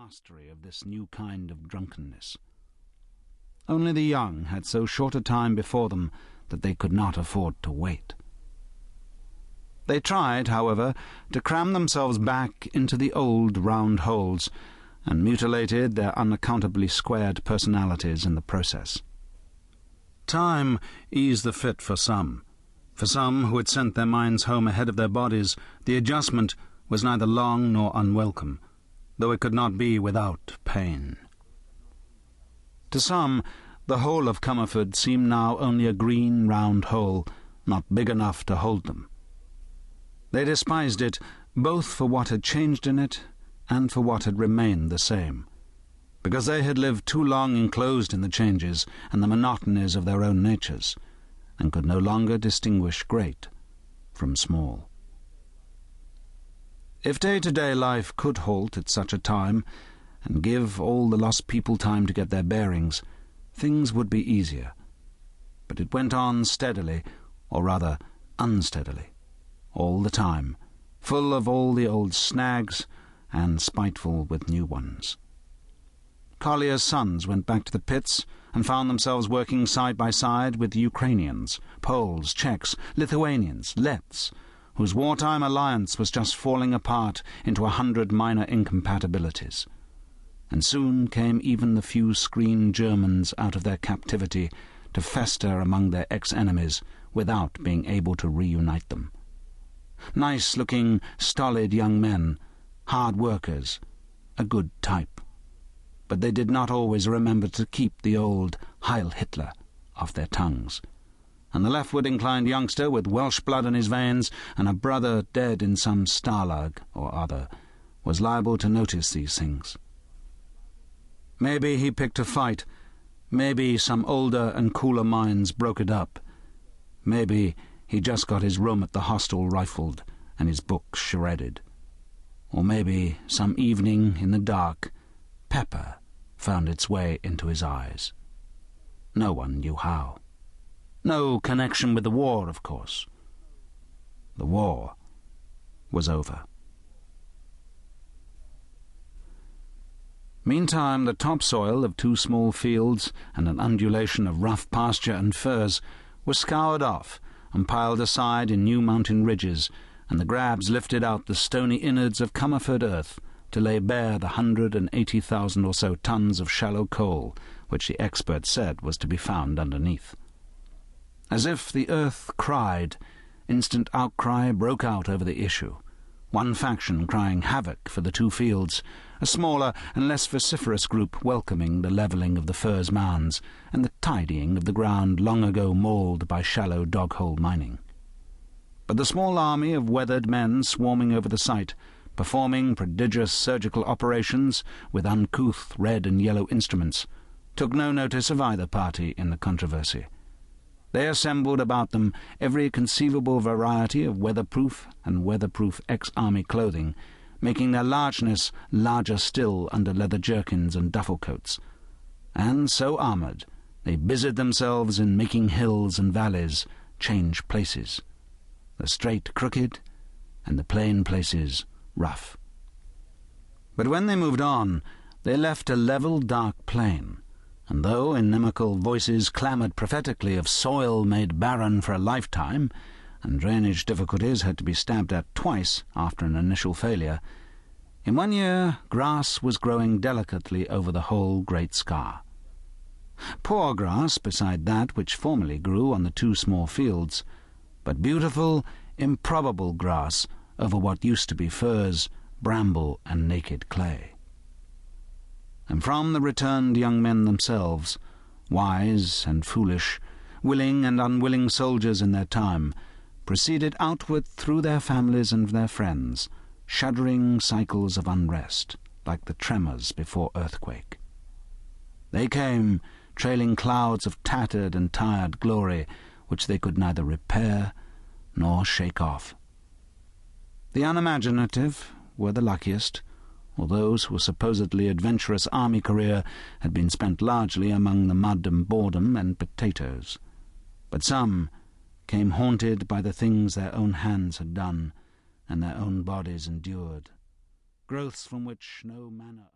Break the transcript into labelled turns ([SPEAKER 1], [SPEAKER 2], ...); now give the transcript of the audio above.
[SPEAKER 1] mastery of this new kind of drunkenness. Only the young had so short a time before them that they could not afford to wait. They tried, however, to cram themselves back into the old round holes, and mutilated their unaccountably squared personalities in the process. Time eased the fit for some. For some who had sent their minds home ahead of their bodies, the adjustment was neither long nor unwelcome, though it could not be without pain. To some, the whole of Comerford seemed now only a green round hole, not big enough to hold them. They despised it both for what had changed in it and for what had remained the same, because they had lived too long enclosed in the changes and the monotonies of their own natures, and could no longer distinguish great from small. If day-to-day life could halt at such a time, and give all the lost people time to get their bearings, things would be easier. But it went on steadily, or rather unsteadily, all the time, full of all the old snags and spiteful with new ones. Colliers' sons went back to the pits and found themselves working side by side with Ukrainians, Poles, Czechs, Lithuanians, Letts, whose wartime alliance was just falling apart into 100 minor incompatibilities. And soon came even the few screened Germans out of their captivity to fester among their ex-enemies without being able to reunite them. Nice-looking, stolid young men, hard workers, a good type. But they did not always remember to keep the old Heil Hitler off their tongues. And the leftward-inclined youngster with Welsh blood in his veins and a brother dead in some stalag or other was liable to notice these things. Maybe he picked a fight. Maybe some older and cooler minds broke it up. Maybe he just got his room at the hostel rifled and his books shredded. Or maybe some evening in the dark, pepper found its way into his eyes. No one knew how. No connection with the war, of course. The war was over. Meantime, the topsoil of 2 small fields and an undulation of rough pasture and furze was scoured off and piled aside in new mountain ridges, and the grabs lifted out the stony innards of Comerford earth to lay bare the 180,000 or so tons of shallow coal which the experts said was to be found underneath. As if the earth cried, instant outcry broke out over the issue, one faction crying havoc for the 2 fields, a smaller and less vociferous group welcoming the levelling of the furze mounds and the tidying of the ground long ago mauled by shallow dog-hole mining. But the small army of weathered men swarming over the site, performing prodigious surgical operations with uncouth red and yellow instruments, took no notice of either party in the controversy. They assembled about them every conceivable variety of weatherproof and weatherproof ex-army clothing, making their largeness larger still under leather jerkins and duffel coats. And so armoured, they busied themselves in making hills and valleys change places, the straight crooked, and the plain places rough. But when they moved on, they left a level dark plain, and though inimical voices clamoured prophetically of soil made barren for a lifetime, and drainage difficulties had to be stabbed at twice after an initial failure, in 1 year grass was growing delicately over the whole great scar. Poor grass beside that which formerly grew on the 2 small fields, but beautiful, improbable grass over what used to be furze, bramble, and naked clay. And from the returned young men themselves, wise and foolish, willing and unwilling soldiers in their time, proceeded outward through their families and their friends, shuddering cycles of unrest, like the tremors before earthquake. They came, trailing clouds of tattered and tired glory, which they could neither repair nor shake off. The unimaginative were the luckiest, or those whose supposedly adventurous army career had been spent largely among the mud and boredom and potatoes. But some came haunted by the things their own hands had done and their own bodies endured, growths from which no manner